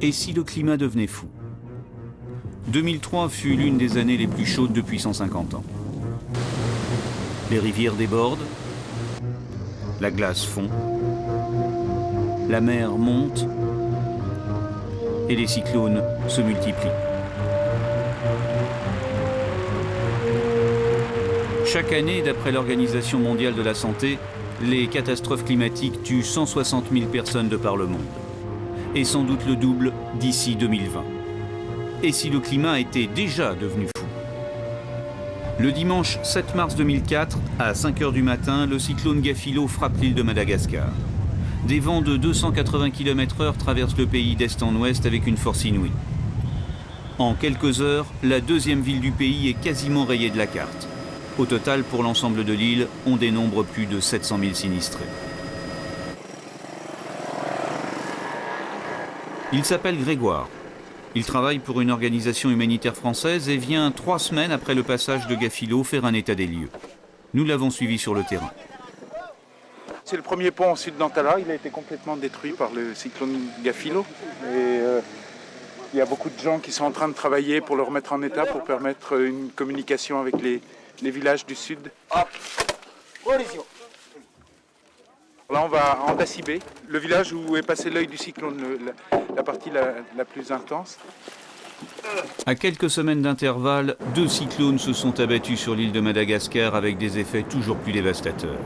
Et si le climat devenait fou? 2003 fut l'une des années les plus chaudes depuis 150 ans. Les rivières débordent, la glace fond, la mer monte et les cyclones se multiplient. Chaque année, d'après l'Organisation mondiale de la santé, les catastrophes climatiques tuent 160 000 personnes de par le monde. Et sans doute le double d'ici 2020. Et si le climat était déjà devenu fou? Le dimanche 7 mars 2004, à 5 h du matin, le cyclone Gafilo frappe l'île de Madagascar. Des vents de 280 km/h traversent le pays d'est en ouest avec une force inouïe. En quelques heures, la deuxième ville du pays est quasiment rayée de la carte. Au total, pour l'ensemble de l'île, on dénombre plus de 700 000 sinistrés. Il s'appelle Grégoire. Il travaille pour une organisation humanitaire française et vient 3 semaines après le passage de Gafilo faire un état des lieux. Nous l'avons suivi sur le terrain. C'est le premier pont au sud d'Antala. Il a été complètement détruit par le cyclone Gafilo. Et il y a beaucoup de gens qui sont en train de travailler pour le remettre en état, pour permettre une communication avec les villages du sud. Là, on va en Dassibé, le village où est passé l'œil du cyclone, la partie la plus intense. À quelques semaines d'intervalle, 2 cyclones se sont abattus sur l'île de Madagascar avec des effets toujours plus dévastateurs.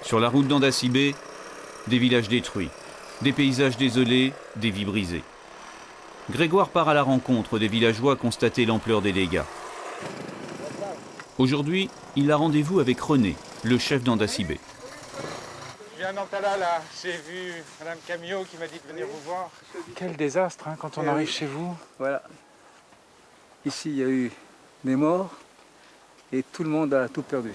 Sur la route d'Andassibé, des villages détruits, des paysages désolés, des vies brisées. Grégoire part à la rencontre des villageois constater l'ampleur des dégâts. Aujourd'hui, il a rendez-vous avec René, le chef d'Andassibé. Je viens d'Antala, là, j'ai vu Madame Camio qui m'a dit de venir vous voir. Quel désastre hein, quand on arrive chez vous. Voilà. Ici, il y a eu des morts et tout le monde a tout perdu.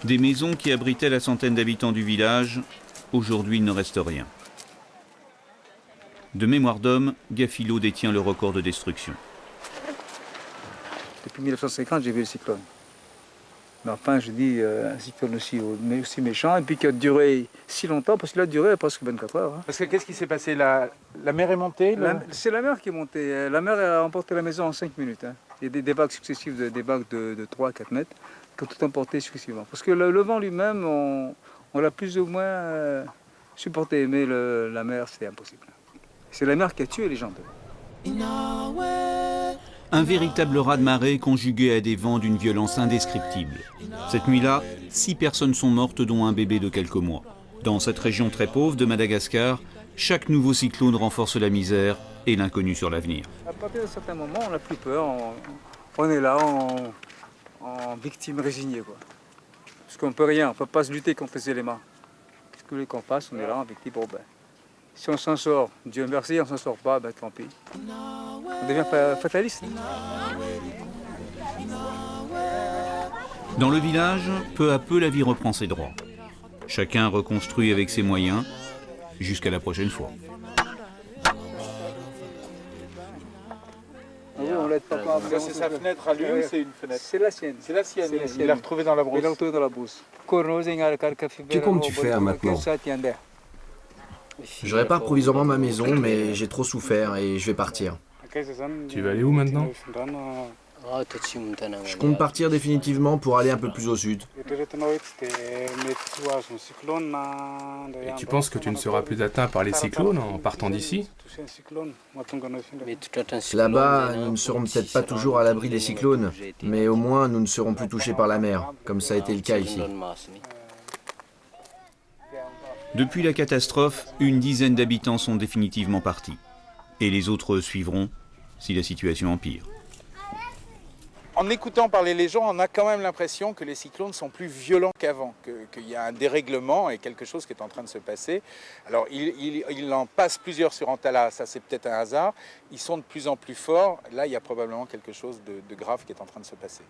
Des maisons qui abritaient la centaine d'habitants du village, aujourd'hui il ne reste rien. De mémoire d'homme, Gafilo détient le record de destruction. Depuis 1950, j'ai vu le cyclone. Mais enfin, je dis un cyclone aussi méchant, et puis qui a duré si longtemps, parce qu'il a duré presque 24 heures. Hein. Parce que qu'est-ce qui s'est passé? La mer est montée C'est la mer qui est montée. La mer a emporté la maison en 5 minutes. Hein. Il y a des vagues successives, des vagues de 3-4 mètres, qui ont tout emporté successivement. Parce que le vent lui-même, on l'a plus ou moins supporté, mais la mer, c'est impossible. C'est la mer qui a tué les gens. Un véritable raz-de-marée conjugué à des vents d'une violence indescriptible. Cette nuit-là, 6 personnes sont mortes, dont un bébé de quelques mois. Dans cette région très pauvre de Madagascar, chaque nouveau cyclone renforce la misère et l'inconnu sur l'avenir. À partir d'un certain moment, on n'a plus peur. On est là en victime résignée, quoi. Parce qu'on ne peut rien, on ne peut pas se lutter contre les éléments. Qu'est-ce que vous voulez qu'on fasse? On est là en victime. Bon, ben, si on s'en sort, Dieu merci, on ne s'en sort pas, ben tant pis. On devient fataliste. Dans le village, peu à peu, la vie reprend ses droits. Chacun reconstruit avec ses moyens, jusqu'à la prochaine fois. Ça, c'est sa fenêtre à lui ou c'est une fenêtre? C'est la sienne. C'est la sienne. Il l'a retrouvée dans la brousse. Il l'a retrouvée dans la brousse. Que comptes-tu faire maintenant? Je répare provisoirement ma maison, mais j'ai trop souffert et je vais partir. Tu vas aller où maintenant? Je compte partir définitivement pour aller un peu plus au sud. Et tu penses que tu ne seras plus atteint par les cyclones en partant d'ici? Là-bas, nous ne serons peut-être pas toujours à l'abri des cyclones, mais au moins nous ne serons plus touchés par la mer, comme ça a été le cas ici. Depuis la catastrophe, une dizaine d'habitants sont définitivement partis. Et les autres suivront si la situation empire. En écoutant parler les gens, on a quand même l'impression que les cyclones sont plus violents qu'avant, qu'il y a un dérèglement et quelque chose qui est en train de se passer. Alors il en passe plusieurs sur Antala, ça c'est peut-être un hasard. Ils sont de plus en plus forts. Là, il y a probablement quelque chose de grave qui est en train de se passer.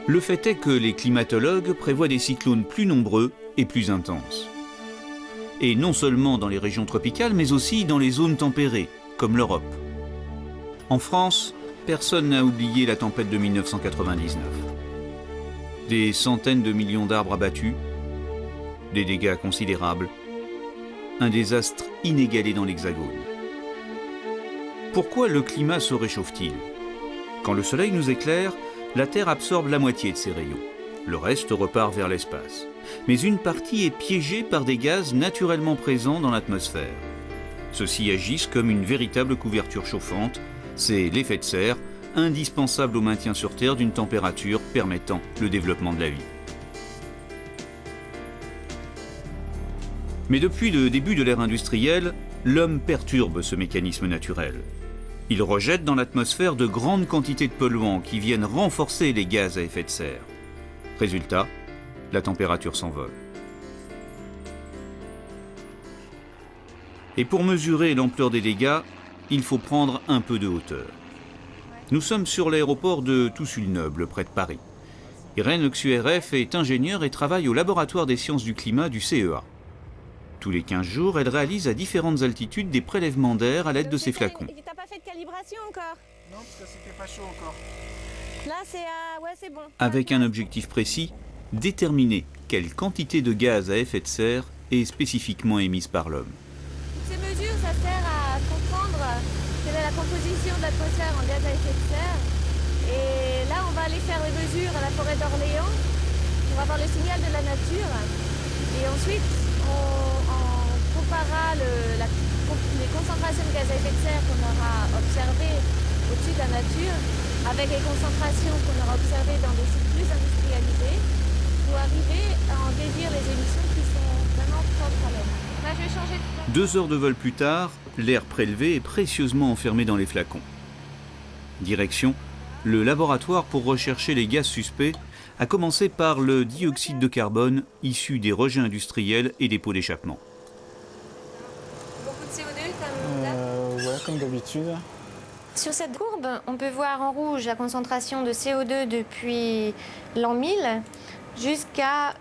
Le fait est que les climatologues prévoient des cyclones plus nombreux et plus intenses. Et non seulement dans les régions tropicales, mais aussi dans les zones tempérées, comme l'Europe. En France, personne n'a oublié la tempête de 1999. Des centaines de millions d'arbres abattus, des dégâts considérables, un désastre inégalé dans l'Hexagone. Pourquoi le climat se réchauffe-t-il? Quand le soleil nous éclaire, la Terre absorbe la moitié de ses rayons. Le reste repart vers l'espace. Mais une partie est piégée par des gaz naturellement présents dans l'atmosphère. Ceux-ci agissent comme une véritable couverture chauffante. C'est l'effet de serre, indispensable au maintien sur Terre d'une température permettant le développement de la vie. Mais depuis le début de l'ère industrielle, l'homme perturbe ce mécanisme naturel. Il rejette dans l'atmosphère de grandes quantités de polluants qui viennent renforcer les gaz à effet de serre. Résultat, la température s'envole. Et pour mesurer l'ampleur des dégâts, il faut prendre un peu de hauteur. Nous sommes sur l'aéroport de Toussul-Neuble, près de Paris. Irène Oxueref est ingénieure et travaille au laboratoire des sciences du climat du CEA. Tous les 15 jours, elle réalise à différentes altitudes des prélèvements d'air à l'aide de ces flacons. Tu n'as pas fait de calibration encore? Non, parce que c'était pas chaud encore. Là, c'est bon. Avec un objectif précis, déterminer quelle quantité de gaz à effet de serre est spécifiquement émise par l'homme. Ces mesures, ça sert à comprendre quelle est la composition de l'atmosphère en gaz à effet de serre. Et là, on va aller faire les mesures à la forêt d'Orléans. On va voir le signal de la nature. Et ensuite, on comparera les concentrations de gaz à effet de serre qu'on aura observées au-dessus de la nature avec les concentrations qu'on aura observées dans des sites plus industrialisés pour arriver à en réduire les émissions qui sont vraiment propres à l'homme. Là, je vais changer de... 2 heures de vol plus tard, l'air prélevé est précieusement enfermé dans les flacons. Direction, le laboratoire pour rechercher les gaz suspects, à commencer par le dioxyde de carbone issu des rejets industriels et des pots d'échappement. Beaucoup de CO2 comme Ouais, comme d'habitude. Sur cette courbe, on peut voir en rouge la concentration de CO2 depuis l'an 1000 jusqu'à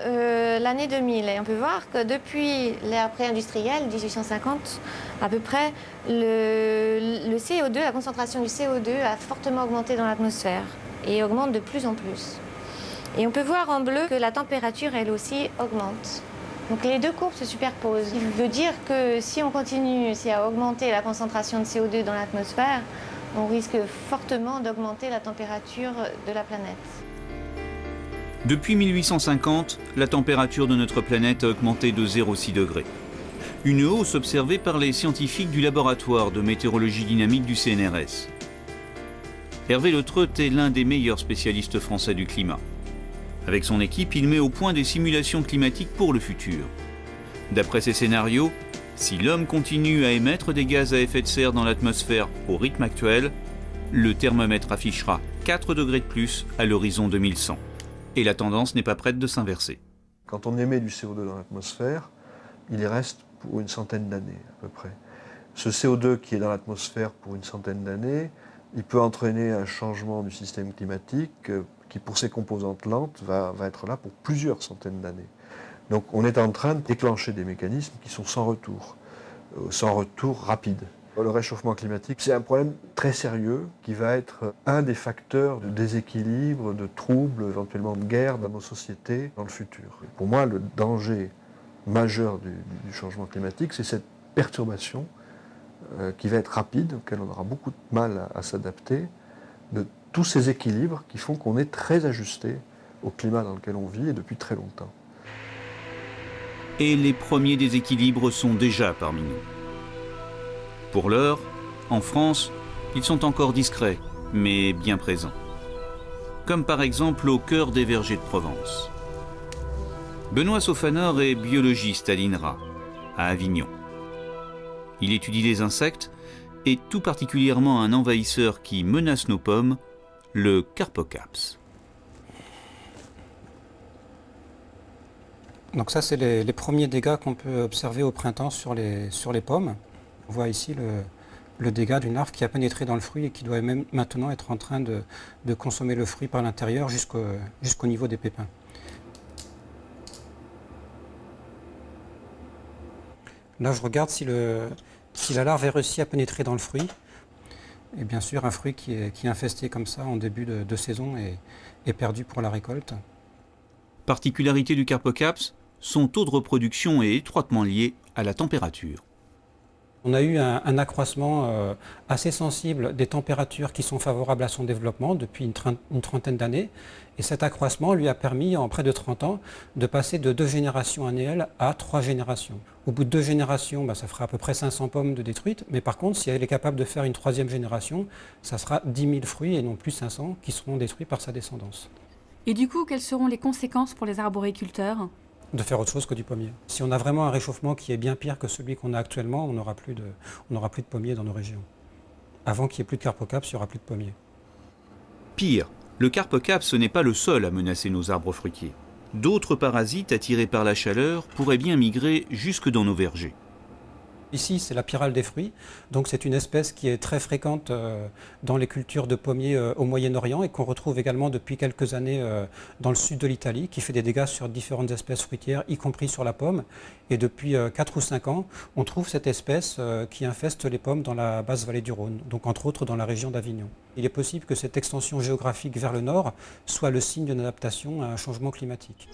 l'année 2000. Et on peut voir que depuis l'ère pré-industrielle, 1850 à peu près, le CO2, la concentration du CO2 a fortement augmenté dans l'atmosphère et augmente de plus en plus. Et on peut voir en bleu que la température, elle aussi, augmente. Donc les deux courbes se superposent. Il veut dire que si on continue à augmenter la concentration de CO2 dans l'atmosphère, on risque fortement d'augmenter la température de la planète. Depuis 1850, la température de notre planète a augmenté de 0,6 degrés. Une hausse observée par les scientifiques du laboratoire de météorologie dynamique du CNRS. Hervé Letreut est l'un des meilleurs spécialistes français du climat. Avec son équipe, il met au point des simulations climatiques pour le futur. D'après ces scénarios, si l'homme continue à émettre des gaz à effet de serre dans l'atmosphère au rythme actuel, le thermomètre affichera 4 degrés de plus à l'horizon 2100. Et la tendance n'est pas prête de s'inverser. Quand on émet du CO2 dans l'atmosphère, il y reste pour une centaine d'années à peu près. Ce CO2 qui est dans l'atmosphère pour une centaine d'années, il peut entraîner un changement du système climatique qui, pour ses composantes lentes, va être là pour plusieurs centaines d'années. Donc on est en train de déclencher des mécanismes qui sont sans retour rapide. Le réchauffement climatique, c'est un problème très sérieux qui va être un des facteurs de déséquilibre, de troubles, éventuellement de guerre dans nos sociétés dans le futur. Pour moi, le danger majeur du changement climatique, c'est cette perturbation qui va être rapide, auquel on aura beaucoup de mal à s'adapter, de tous ces équilibres qui font qu'on est très ajusté au climat dans lequel on vit et depuis très longtemps. Et les premiers déséquilibres sont déjà parmi nous. Pour l'heure, en France, ils sont encore discrets, mais bien présents. Comme par exemple au cœur des vergers de Provence. Benoît Sofanor est biologiste à l'INRA, à Avignon. Il étudie les insectes, et tout particulièrement un envahisseur qui menace nos pommes, le Carpocaps. Donc ça, c'est les premiers dégâts qu'on peut observer au printemps sur les pommes. On voit ici le dégât d'une larve qui a pénétré dans le fruit et qui doit même maintenant être en train de consommer le fruit par l'intérieur jusqu'au niveau des pépins. Là, je regarde si la larve est réussi à pénétrer dans le fruit. Et bien sûr, un fruit qui est infesté comme ça en début de saison est perdu pour la récolte. Particularité du Carpocaps, son taux de reproduction est étroitement lié à la température. On a eu un accroissement assez sensible des températures qui sont favorables à son développement depuis une trentaine d'années. Et cet accroissement lui a permis, en près de 30 ans, de passer de 2 générations annuelles à 3 générations. Au bout de 2 générations, ça fera à peu près 500 pommes de détruites. Mais par contre, si elle est capable de faire une 3e génération, ça sera 10 000 fruits et non plus 500 qui seront détruits par sa descendance. Et du coup, quelles seront les conséquences pour les arboriculteurs ? De faire autre chose que du pommier. Si on a vraiment un réchauffement qui est bien pire que celui qu'on a actuellement, on n'aura plus de pommiers dans nos régions. Avant qu'il n'y ait plus de Carpocaps, il n'y aura plus de pommiers. Pire, le Carpocaps n'est pas le seul à menacer nos arbres fruitiers. D'autres parasites attirés par la chaleur pourraient bien migrer jusque dans nos vergers. Ici, c'est la pyrale des fruits, donc c'est une espèce qui est très fréquente dans les cultures de pommiers au Moyen-Orient et qu'on retrouve également depuis quelques années dans le sud de l'Italie, qui fait des dégâts sur différentes espèces fruitières, y compris sur la pomme. Et depuis 4 ou 5 ans, on trouve cette espèce qui infeste les pommes dans la basse vallée du Rhône, donc entre autres dans la région d'Avignon. Il est possible que cette extension géographique vers le nord soit le signe d'une adaptation à un changement climatique.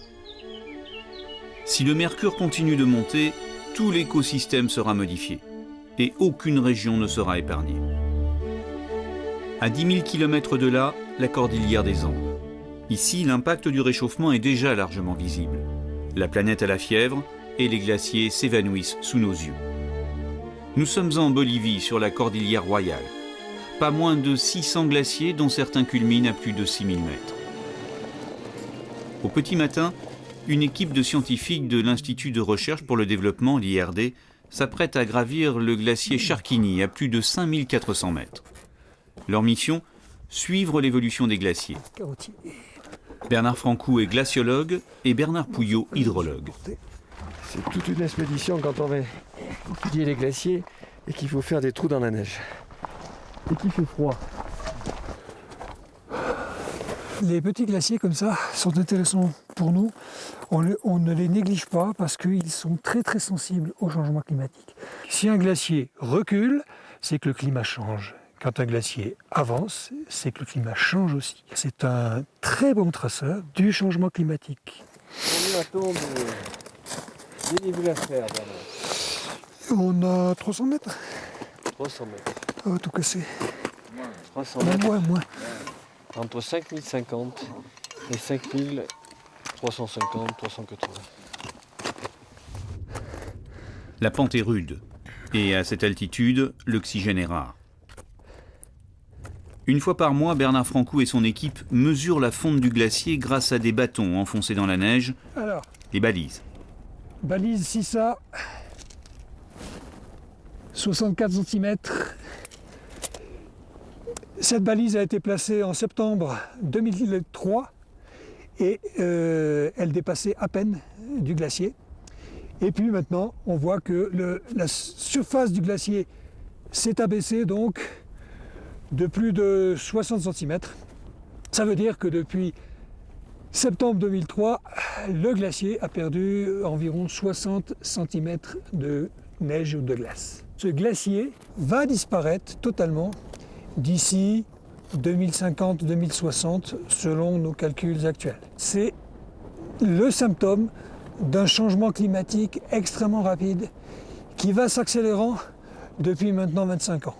Si le mercure continue de monter, tout l'écosystème sera modifié et aucune région ne sera épargnée. À 10 000 km de là, la cordillère des Andes. Ici, l'impact du réchauffement est déjà largement visible. La planète a la fièvre et les glaciers s'évanouissent sous nos yeux. Nous sommes en Bolivie, sur la cordillère royale. Pas moins de 600 glaciers, dont certains culminent à plus de 6 000 mètres. Au petit matin, une équipe de scientifiques de l'Institut de recherche pour le développement, l'IRD, s'apprête à gravir le glacier Charquini à plus de 5400 mètres. Leur mission, suivre l'évolution des glaciers. Bernard Francou est glaciologue et Bernard Pouillot, hydrologue. C'est toute une expédition quand on va étudier les glaciers et qu'il faut faire des trous dans la neige. Et qu'il fait froid. Les petits glaciers comme ça sont intéressants pour nous. On ne les néglige pas parce qu'ils sont très très sensibles au changement climatique. Si un glacier recule, c'est que le climat change. Quand un glacier avance, c'est que le climat change aussi. C'est un très bon traceur du changement climatique. Combien a-t-on de dénivelé à faire, On a 300 mètres. 300 mètres. On va tout casser. 300 mètres. Moins. Entre 5050 et 5350, 380. La pente est rude et à cette altitude, l'oxygène est rare. Une fois par mois, Bernard Francou et son équipe mesurent la fonte du glacier grâce à des bâtons enfoncés dans la neige, les balises. Balise CISA, 64 cm. Cette balise a été placée en septembre 2003 et elle dépassait à peine du glacier. Et puis maintenant, on voit que la surface du glacier s'est abaissée donc de plus de 60 cm. Ça veut dire que depuis septembre 2003, le glacier a perdu environ 60 cm de neige ou de glace. Ce glacier va disparaître totalement d'ici 2050-2060 selon nos calculs actuels. C'est le symptôme d'un changement climatique extrêmement rapide qui va s'accélérant depuis maintenant 25 ans.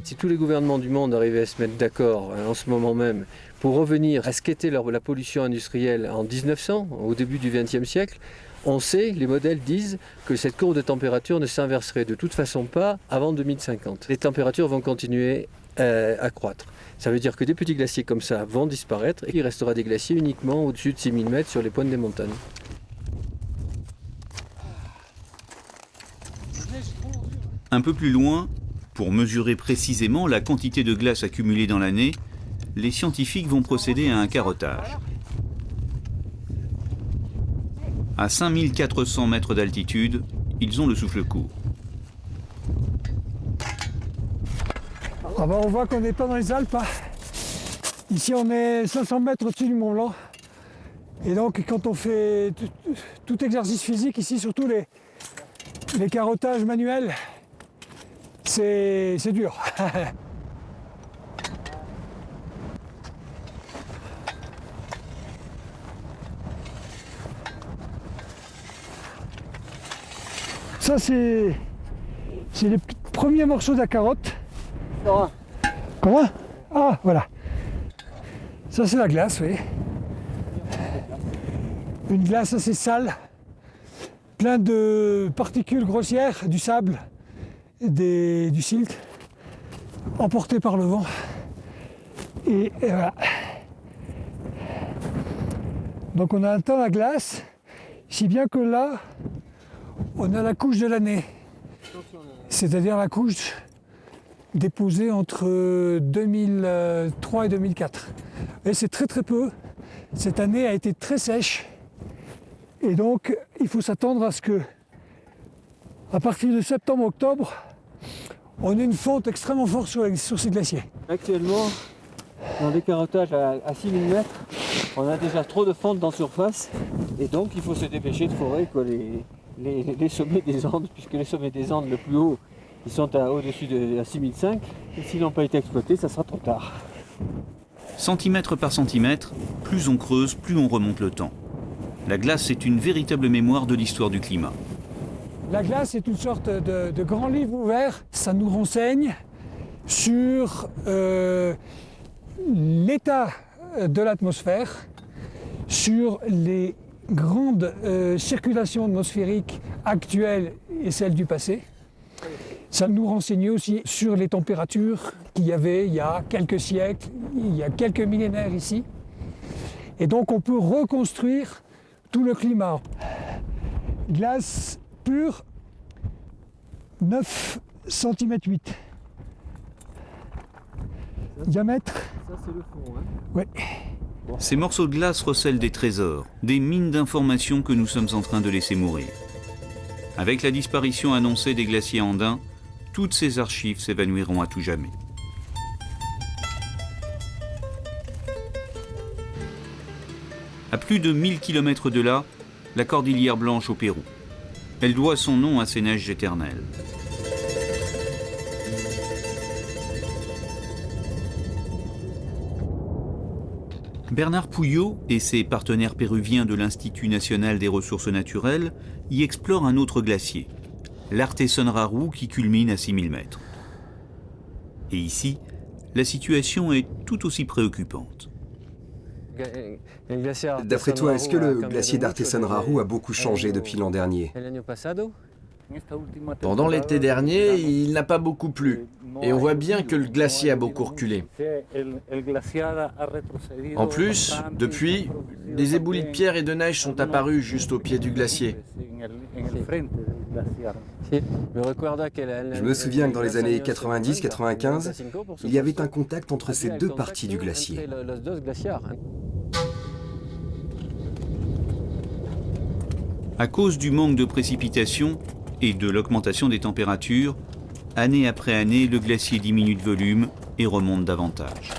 Si tous les gouvernements du monde arrivaient à se mettre d'accord en ce moment même pour revenir à ce qu'était la pollution industrielle en 1900, au début du XXe siècle, on sait, les modèles disent que cette courbe de température ne s'inverserait de toute façon pas avant 2050. Les températures vont continuer à croître. Ça veut dire que des petits glaciers comme ça vont disparaître et il restera des glaciers uniquement au-dessus de 6000 mètres sur les pointes des montagnes. Un peu plus loin, pour mesurer précisément la quantité de glace accumulée dans l'année, les scientifiques vont procéder à un carottage. À 5400 mètres d'altitude, ils ont le souffle court. On voit qu'on n'est pas dans les Alpes. Ici, on est 500 mètres au-dessus du Mont Blanc. Et donc, quand on fait tout exercice physique, ici, surtout les carottages manuels, c'est dur. Ça, c'est les premiers morceaux de la carotte. Comment? Ah, voilà. Ça, c'est la glace, oui. Une glace assez sale, plein de particules grossières, du sable, du silt, emporté par le vent. Et voilà. Donc on a atteint la glace, si bien que là, on a la couche de l'année. C'est-à-dire la couche déposée entre 2003 et 2004. Et c'est très très peu. Cette année a été très sèche. Et donc, il faut s'attendre à ce que, à partir de septembre-octobre, on ait une fonte extrêmement forte sur ces glaciers. Actuellement, dans les carottages à 6000 mètres, on a déjà trop de fonte dans surface. Et donc, il faut se dépêcher de forer quoi, les sommets des Andes, puisque les sommets des Andes, le plus haut, ils sont au-dessus de 6005. Et s'ils n'ont pas été exploités, ça sera trop tard. Centimètre par centimètre, plus on creuse, plus on remonte le temps. La glace est une véritable mémoire de l'histoire du climat. La glace est une sorte de grand livre ouvert. Ça nous renseigne sur l'état de l'atmosphère, sur les grandes circulations atmosphériques actuelles et celles du passé. Ça nous renseigne aussi sur les températures qu'il y avait il y a quelques siècles, il y a quelques millénaires ici. Et donc on peut reconstruire tout le climat. Glace pure, 9 cm 8. Diamètre. Ça c'est le fond, hein? Oui. Ces morceaux de glace recèlent des trésors, des mines d'informations que nous sommes en train de laisser mourir. Avec la disparition annoncée des glaciers andins, toutes ces archives s'évanouiront à tout jamais. À plus de 1000 km de là, la Cordillère Blanche au Pérou. Elle doit son nom à ses neiges éternelles. Bernard Pouillot et ses partenaires péruviens de l'Institut national des ressources naturelles y explorent un autre glacier, l'Artesonraru qui culmine à 6000 mètres. Et ici, la situation est tout aussi préoccupante. D'après toi, est-ce que le glacier d'Artesonraru a beaucoup changé depuis l'an dernier? Pendant l'été dernier, il n'a pas beaucoup plu. Et on voit bien que le glacier a beaucoup reculé. En plus, depuis, des éboulis de pierre et de neige sont apparus juste au pied du glacier. Je me souviens que dans les années 90-95, il y avait un contact entre ces deux parties du glacier. À cause du manque de précipitations et de l'augmentation des températures, année après année, le glacier diminue de volume et remonte davantage.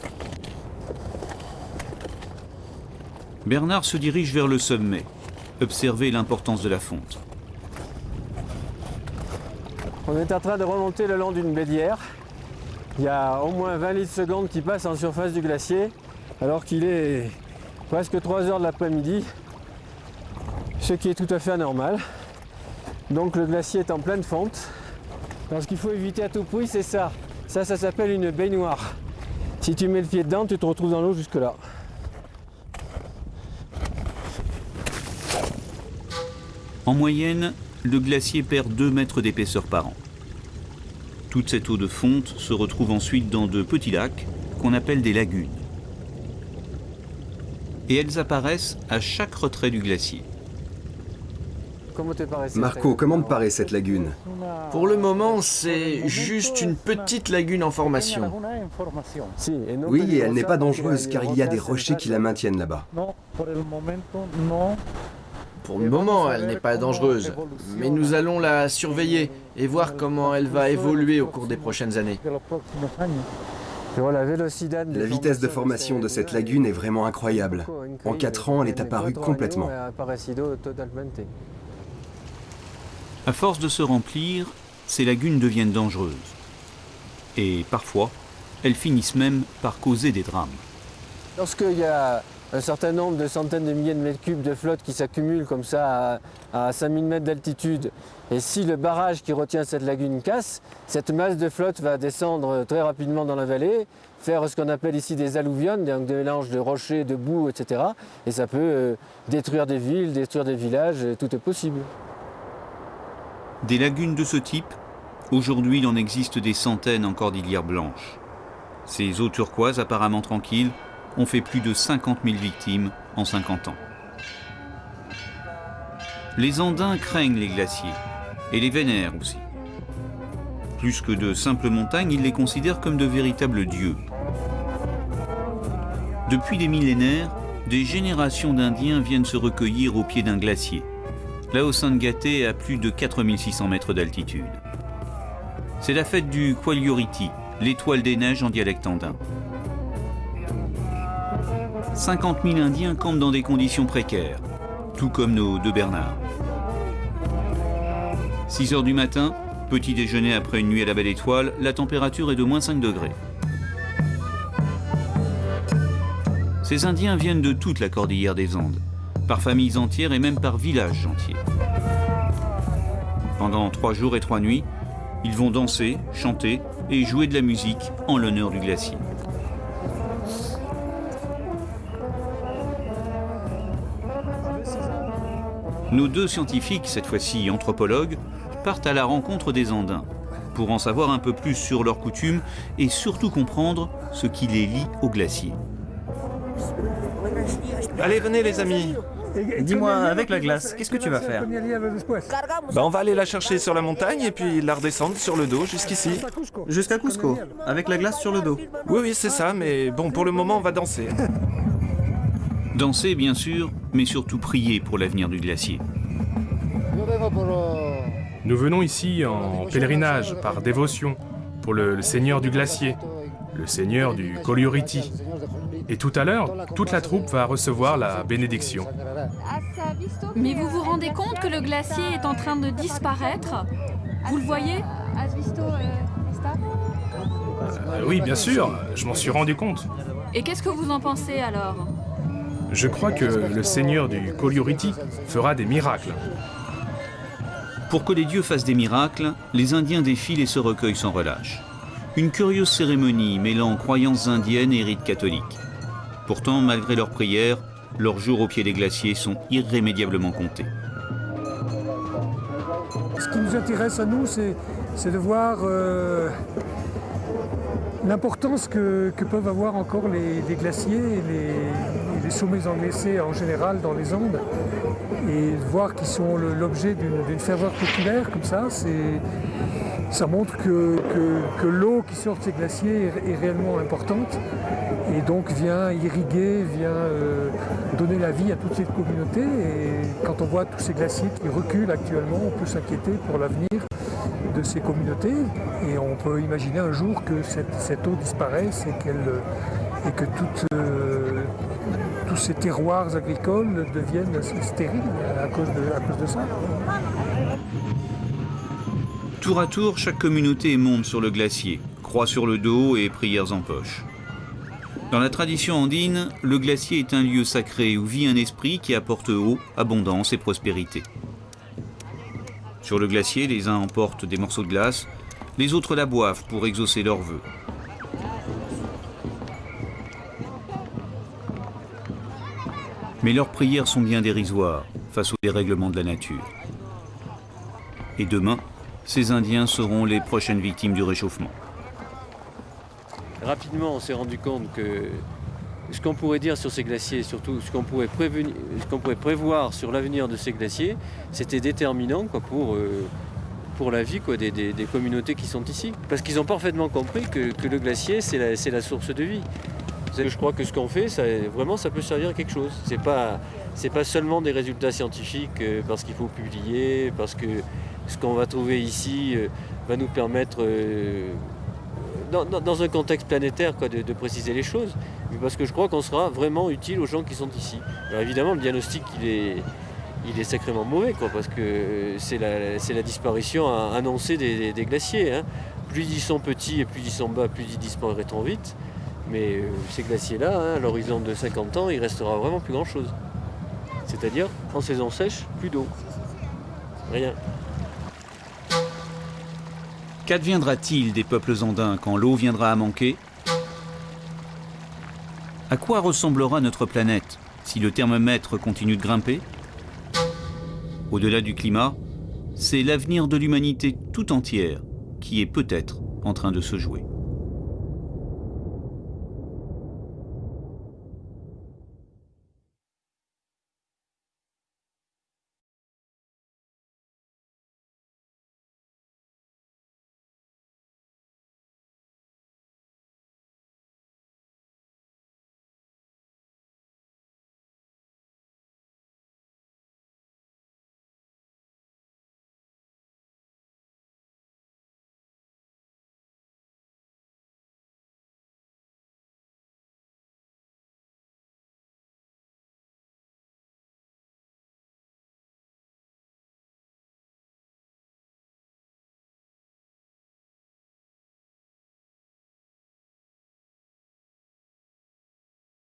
Bernard se dirige vers le sommet, observer l'importance de la fonte. On est en train de remonter le long d'une bélière. Il y a au moins 20 litres secondes qui passent en surface du glacier, alors qu'il est presque 3 heures de l'après-midi, ce qui est tout à fait anormal. Donc le glacier est en pleine fonte. Alors ce qu'il faut éviter à tout prix, c'est ça. Ça s'appelle une baignoire. Si tu mets le pied dedans, tu te retrouves dans l'eau jusque là. En moyenne, le glacier perd 2 mètres d'épaisseur par an. Toute cette eau de fonte se retrouve ensuite dans de petits lacs qu'on appelle des lagunes. Et elles apparaissent à chaque retrait du glacier. Marco, comment te paraît cette lagune? Pour le moment, c'est juste une petite lagune en formation. Oui, et elle n'est pas dangereuse car il y a des rochers qui la maintiennent là-bas. Pour le moment, elle n'est pas dangereuse, mais nous allons la surveiller et voir comment elle va évoluer au cours des prochaines années. La vitesse de formation de cette lagune est vraiment incroyable. En 4 ans, elle est apparue complètement. À force de se remplir, ces lagunes deviennent dangereuses. Et parfois, elles finissent même par causer des drames. Lorsqu'il y a un certain nombre de centaines de milliers de mètres cubes de flotte qui s'accumulent comme ça à 5000 mètres d'altitude. Et si le barrage qui retient cette lagune casse, cette masse de flotte va descendre très rapidement dans la vallée, faire ce qu'on appelle ici des alluvionnes, donc des mélanges de rochers, de boue, etc. Et ça peut détruire des villes, détruire des villages, tout est possible. Des lagunes de ce type, aujourd'hui il en existe des centaines en Cordillère Blanche. Ces eaux turquoises apparemment tranquilles ont fait plus de 50 000 victimes en 50 ans. Les Andins craignent les glaciers et les vénèrent aussi. Plus que de simples montagnes, ils les considèrent comme de véritables dieux. Depuis des millénaires, des générations d'Indiens viennent se recueillir au pied d'un glacier, là au Sangate à plus de 4600 mètres d'altitude. C'est la fête du Qualioriti, l'étoile des neiges en dialecte andin. 50 000 Indiens campent dans des conditions précaires, tout comme nos deux Bernards. 6 heures du matin, petit déjeuner après une nuit à la belle étoile, la température est de moins 5 degrés. Ces Indiens viennent de toute la cordillère des Andes, par familles entières et même par villages entiers. Pendant 3 jours et 3 nuits, ils vont danser, chanter et jouer de la musique en l'honneur du glacier. Nos deux scientifiques, cette fois-ci anthropologues, partent à la rencontre des Andins pour en savoir un peu plus sur leurs coutumes et surtout comprendre ce qui les lie au glacier. Allez, venez les amis. Dis-moi, avec la glace, qu'est-ce que tu vas faire? On va aller la chercher sur la montagne et puis la redescendre sur le dos jusqu'ici. Jusqu'à Cusco, avec la glace sur le dos. Oui, c'est ça, mais bon, pour le moment, on va danser. Danser, bien sûr, mais surtout prier pour l'avenir du glacier. Nous venons ici en pèlerinage, par dévotion, pour le seigneur du glacier, le seigneur du Qualioriti. Et tout à l'heure, toute la troupe va recevoir la bénédiction. Mais vous vous rendez compte que le glacier est en train de disparaître? Vous le voyez? Oui, bien sûr, je m'en suis rendu compte. Et qu'est-ce que vous en pensez alors? Je crois que le seigneur du Qualioriti fera des miracles. Pour que les dieux fassent des miracles, les Indiens défilent et se recueillent sans relâche. Une curieuse cérémonie mêlant croyances indiennes et rites catholiques. Pourtant, malgré leurs prières, leurs jours au pied des glaciers sont irrémédiablement comptés. Ce qui nous intéresse à nous, c'est de voir l'importance que peuvent avoir encore les glaciers et les sommets englacés en général dans les Andes. Et de voir qu'ils sont l'objet d'une ferveur populaire comme ça, ça montre que l'eau qui sort de ces glaciers est réellement importante et donc vient irriguer, vient donner la vie à toute cette communauté. Et quand on voit tous ces glaciers qui reculent actuellement, on peut s'inquiéter pour l'avenir de ces communautés et on peut imaginer un jour que cette eau disparaisse et que tous ces terroirs agricoles deviennent stériles à cause de ça. Tour à tour, chaque communauté monte sur le glacier, croix sur le dos et prières en poche. Dans la tradition andine, le glacier est un lieu sacré où vit un esprit qui apporte eau, abondance et prospérité. Sur le glacier, les uns emportent des morceaux de glace, les autres la boivent pour exaucer leurs vœux. Mais leurs prières sont bien dérisoires face au dérèglement de la nature. Et demain, ces Indiens seront les prochaines victimes du réchauffement. Rapidement, on s'est rendu compte que ce qu'on pourrait dire sur ces glaciers, surtout ce qu'on pourrait prévoir sur l'avenir de ces glaciers, c'était déterminant pour la vie des communautés qui sont ici. Parce qu'ils ont parfaitement compris que le glacier, c'est la source de vie. Je crois que ce qu'on fait, ça peut servir à quelque chose. C'est pas seulement des résultats scientifiques parce qu'il faut publier, parce que ce qu'on va trouver ici va nous permettre, dans un contexte planétaire, de préciser les choses. Mais parce que je crois qu'on sera vraiment utile aux gens qui sont ici. Alors évidemment, le diagnostic, il est sacrément mauvais, parce que c'est la disparition annoncée des glaciers. Hein. Plus ils sont petits et plus ils sont bas, plus ils disparaîtront vite. Mais ces glaciers-là, à l'horizon de 50 ans, il restera vraiment plus grand-chose. C'est-à-dire, en saison sèche, plus d'eau. Rien. Qu'adviendra-t-il des peuples andins quand l'eau viendra à manquer? À quoi ressemblera notre planète si le thermomètre continue de grimper? Au-delà du climat, c'est l'avenir de l'humanité tout entière qui est peut-être en train de se jouer.